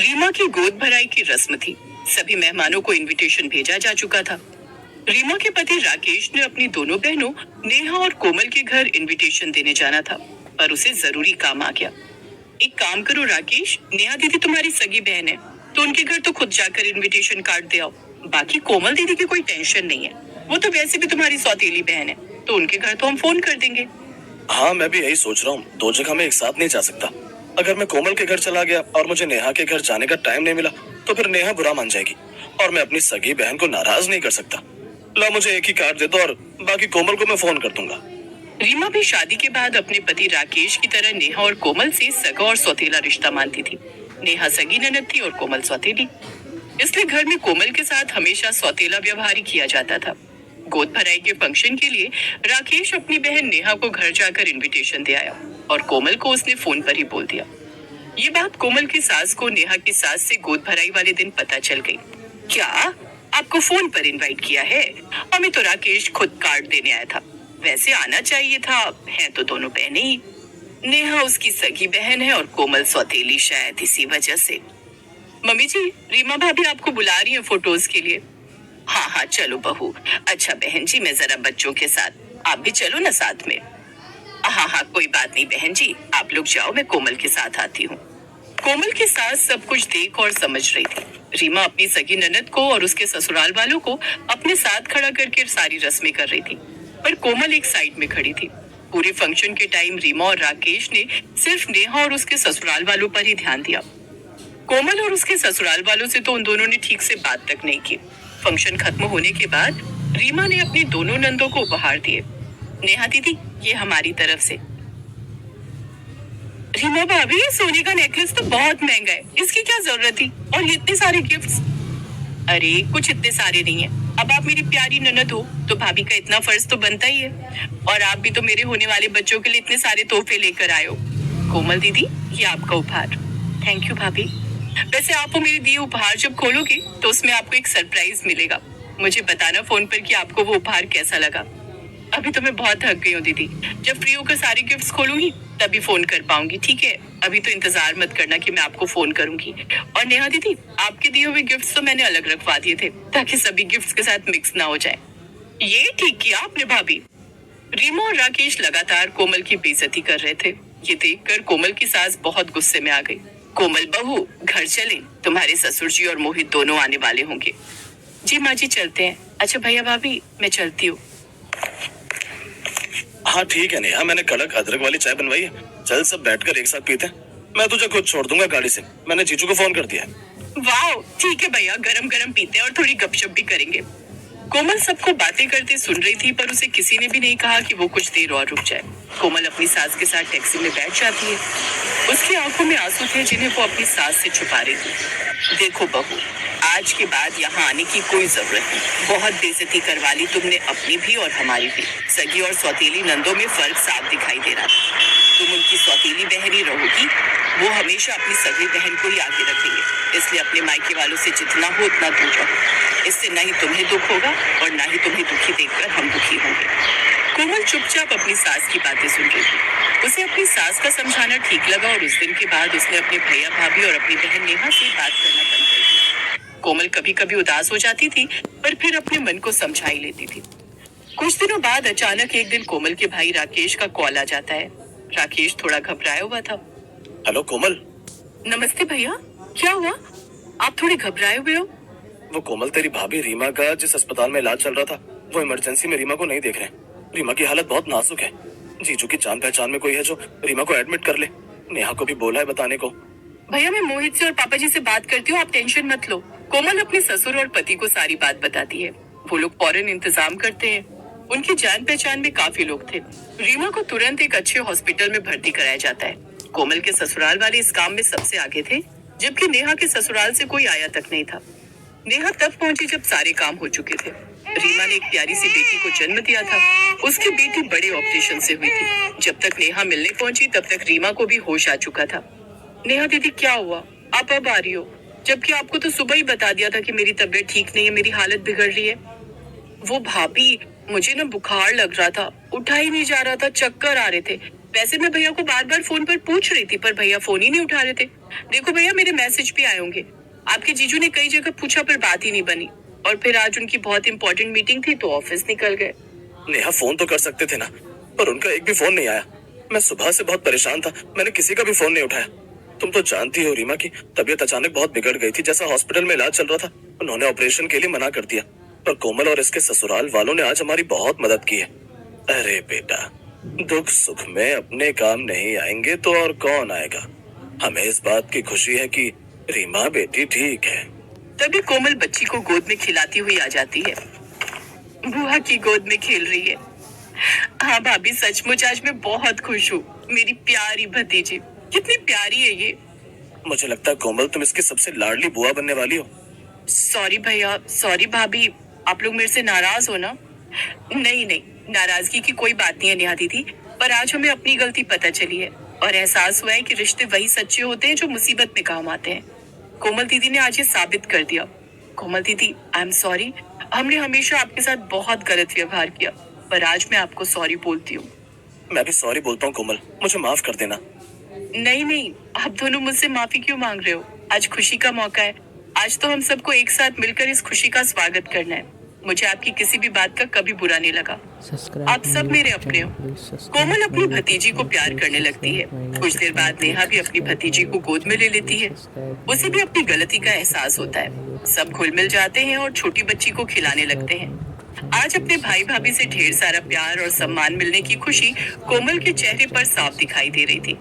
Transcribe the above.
रीमा की गोद भराई की रस्म थी। सभी मेहमानों को इनविटेशन भेजा जा चुका था। रीमा के पति राकेश ने अपनी दोनों बहनों नेहा और कोमल के घर इनविटेशन देने जाना था, पर उसे जरूरी काम आ गया। एक काम करो राकेश, नेहा दीदी तुम्हारी सगी बहन है, तो उनके घर तो खुद जाकर इनविटेशन कार्ड दे आओ। बाकी कोमल दीदी की कोई टेंशन नहीं है, वो तो वैसे भी तुम्हारी सौतेली बहन है, तो उनके घर तो हम फोन कर देंगे। हाँ, मैं भी यही सोच रहा हूँ। दो जगह में एक साथ नहीं जा सकता। अगर मैं कोमल के घर चला गया और मुझे नेहा के घर जाने का टाइम नहीं मिला तो फिर नेहा बुरा मान जाएगी और मैं अपनी सगी बहन को नाराज नहीं कर सकता। ला, मुझे एक ही कार्ड दे दो और बाकी कोमल को मैं फोन कर दूंगा। रीमा भी शादी के बाद अपने पति राकेश की तरह नेहा और कोमल से सगा और सौतेला रिश्ता मानती थी। नेहा सगी ननद थी और कोमल सौतेली, इसलिए घर में कोमल के साथ हमेशा सौतेला व्यवहार ही किया जाता था। गोद भराई के फंक्शन के लिए राकेश अपनी बहन नेहा को घर जाकर इनविटेशन दे आया और कोमल को उसने फोन पर ही बोल दिया। ये बात कोमल की सास को नेहा की सास से गोद भराई वाले दिन पता चल गई। क्या आपको फोन पर इनवाइट किया है? हमें तो राकेश खुद कार्ड देने आया था, वैसे आना चाहिए था, है तो दोनों बहनें ही। नेहा उसकी सगी बहन है और कोमल सौतेली, शायद इसी वजह से। मम्मी जी, रीमा भाभी आपको बुला रही है फोटोज के लिए। हाँ हाँ चलो बहू। अच्छा बहन जी, मैं जरा बच्चों के साथ, आप भी चलो ना साथ में। हाँ हाँ कोई बात नहीं बहन जी, आप लोग जाओ, मैं कोमल के साथ आती हूँ। कोमल की सास सब कुछ देख और समझ रही थी। रीमा अपनी सगी ननद को और उसके ससुराल वालों को अपने साथ खड़ा करके सारी रस्में कर रही थी, पर कोमल एक साइड में खड़ी थी। पूरे फंक्शन के टाइम रीमा और राकेश ने सिर्फ नेहा और उसके ससुराल वालों पर ही ध्यान दिया। कोमल और उसके ससुराल वालों से तो उन दोनों ने ठीक से बात तक नहीं की। फंक्शन खत्म होने के बाद रीमा ने अपनी दोनों नंदों को उपहार दिए। नेहा दीदी, ये हमारी तरफ से। रीमा भाभी, सोने का नेकलेस तो बहुत महंगा है, इसकी क्या जरूरत थी? और ये इतने सारे गिफ्ट्स। अरे कुछ इतने सारे नहीं है, अब आप मेरी प्यारी ननद हो तो भाभी का इतना फर्ज तो बनता ही है। और आप भी तो मेरे होने वाले बच्चों के लिए इतने सारे तोहफे लेकर आए हो। कोमल दीदी, ये आपका उपहार। थैंक यू भाभी। वैसे आप वो मेरे दिए उपहार जब खोलोगे तो उसमें आपको एक सरप्राइज मिलेगा। मुझे बताना फोन पर कि आपको वो उपहार कैसा लगा। अभी तो मैं बहुत थक गई हूँ दीदी, जब फ्री होकर सारे गिफ्ट्स खोलूंगी तभी फोन कर पाऊंगी, ठीक है? अभी तो इंतजार मत करना कि मैं आपको फोन करूंगी। और नेहा दीदी, आपके दिए हुए गिफ्ट्स तो मैंने अलग रखवा दिए थे ताकि सभी गिफ्ट्स के साथ मिक्स ना हो जाए। ये ठीक किया आपने भाभी। रीमा और राकेश लगातार कोमल की बेइज्जती कर रहे थे। ये देखकर कोमल की सास बहुत गुस्से में आ गई। कोमल बहू, घर चलें, तुम्हारे ससुर जी और मोहित दोनों आने वाले होंगे। जी माँ जी, चलते हैं। अच्छा भैया भाभी, मैं चलती हूँ। हाँ ठीक है नेहा, मैंने कड़क अदरक वाली चाय बनवाई है, चल सब बैठकर एक साथ पीते हैं। मैं तुझे खुद छोड़ दूंगा गाड़ी से, मैंने जीजू को फोन कर दिया है। वाह, ठीक है भैया, गरम गरम पीते हैं और थोड़ी गपशप भी करेंगे। कोमल सबको बातें करते सुन रही थी, पर उसे किसी ने भी नहीं कहा कि वो कुछ देर और रुक जाए। कोमल अपनी सास के साथ टैक्सी में बैठ जाती है। उसकी आंखों में आंसू थे जिन्हें वो अपनी सास से छुपा रही थी। देखो बहू, आज के बाद यहाँ आने की कोई जरूरत नहीं। बहुत बेइज्जती करवा ली तुमने अपनी भी और हमारी भी। सगी और सौतेली नंदों में फर्क साफ दिखाई दे रहा था। तुम उनकी सौतेली बहन ही रहोगी, वो हमेशा अपनी सगी बहन को ही आगे रखेंगे, इसलिए अपने मायके वालों से जितना हो उतना दूर रहो। इससे न ही तुम्हें दुख होगा और न ही तुम्हें दुखी देखकर हम दुखी होंगे। कोमल चुपचाप अपनी सास की बातें सुन रही थी। उसे अपनी सास का समझाना ठीक लगा और उस दिन के बाद उसने अपने भैया भाभी और अपनी बहन नेहा से बात करना बंद कर दिया। कोमल कभी कभी उदास हो जाती थी, पर फिर अपने मन को समझा ही लेती थी। कुछ दिनों बाद अचानक एक दिन कोमल के भाई राकेश का कॉल आ जाता है। राकेश थोड़ा घबराया हुआ था। हेलो कोमल। नमस्ते भैया, क्या हुआ? आप थोड़े घबराए हुए हो। वो कोमल, तेरी भाभी रीमा का जिस अस्पताल में इलाज चल रहा था, वो इमरजेंसी में रीमा को नहीं देख रहे। रीमा की हालत बहुत नाजुक है। जीजू की जान पहचान में कोई है जो रीमा को एडमिट कर ले। नेहा को भी बोला है बताने को। भैया, मैं मोहित से और पापा जी से बात करती हूँ, आप टेंशन मत लो। कोमल अपने ससुर और पति को सारी बात बताती है। वो लोग फौरन इंतजाम करते हैं। उनकी जान पहचान में काफी लोग थे। रीमा को तुरंत एक अच्छे हॉस्पिटल में भर्ती कराया जाता है। कोमल के ससुराल वाले इस काम में सबसे आगे थे, जबकि नेहा के ससुराल से कोई आया तक नहीं था। नेहा तब पहुंची जब सारे काम हो चुके थे। रीमा ने एक प्यारी सी बेटी को जन्म दिया था। उसकी बेटी बड़े ऑपरेशन से हुई थी। जब तक नेहा मिलने पहुंची तब तक रीमा को भी होश आ चुका था। नेहा दीदी, क्या हुआ? आप अब आ रही हो, जबकि आपको तो सुबह ही बता दिया था कि मेरी तबीयत ठीक नहीं है, मेरी हालत बिगड़ रही है। वो भाभी, मुझे ना बुखार लग रहा था, उठा ही नहीं जा रहा था, चक्कर आ रहे थे। वैसे मैं भैया को बार बार फोन पर पूछ रही थी, पर भैया फोन ही नहीं उठा रहे थे। देखो भैया, मेरे मैसेज भी आए होंगे। आपके जीजू ने कई जगह पूछा पर बात ही नहीं बनी। और फिर आज उनकी बहुत इंपॉर्टेंट मीटिंग थी तो ऑफिस निकल गए। नेहा फोन तो कर सकते थे ना, पर उनका एक भी फोन नहीं आया। मैं सुबह से बहुत परेशान था, मैंने किसी का भी फोन नहीं उठाया। तुम तो जानती हो रीमा की तबीयत अचानक बहुत बिगड़ गई थी। जैसा हॉस्पिटल में इलाज चल रहा था, उन्होंने ऑपरेशन के लिए मना कर दिया। पर कोमल और इसके ससुराल वालों ने आज हमारी बहुत मदद की है। अरे बेटा, दुख सुख में अपने काम नहीं आएंगे तो और कौन आएगा। हमें इस बात की खुशी है कि रीमा बेटी ठीक है। तभी कोमल बच्ची को गोद में खिलाती हुई आ जाती है। बुआ की गोद में खेल रही है। हाँ भाभी, सचमुच आज मैं बहुत खुश हूँ। मेरी प्यारी भतीजी, कितनी प्यारी है ये। मुझे लगता है कोमल तुम इसकी सबसे लाडली बुआ बनने वाली हो। सॉरी भैया, सॉरी भाभी, आप लोग मेरे से नाराज हो ना? नहीं नहीं, नाराजगी की कोई बात नहीं है नेहा दीदी। पर आज हमें अपनी गलती पता चली है और एहसास हुआ है कि रिश्ते वही सच्चे होते हैं जो मुसीबत में काम आते हैं। कोमल दीदी ने आज ये साबित कर दिया। कोमल दीदी, आई एम सॉरी। हमने हमेशा आपके साथ बहुत गलत व्यवहार किया, पर आज मैं आपको सॉरी बोलती हूँ। मैं भी सॉरी बोलता हूँ कोमल, मुझे माफ कर देना। नहीं नहीं, आप दोनों मुझसे माफी क्यों मांग रहे हो? आज खुशी का मौका है। आज तो हम सबको एक साथ मिलकर इस खुशी का स्वागत करना है। मुझे आपकी किसी भी बात का कभी बुरा नहीं लगा। आप सब मेरे अपने हो। कोमल अपनी भतीजी को प्यार करने लगती है। कुछ देर बाद नेहा भी अपनी भतीजी को गोद में ले लेती है। उसे भी अपनी गलती का एहसास होता है। सब घुल मिल जाते हैं और छोटी बच्ची को खिलाने लगते हैं। आज अपने भाई भाभी से ढेर सारा प्यार और सम्मान मिलने की खुशी कोमल के चेहरे पर साफ दिखाई दे रही थी।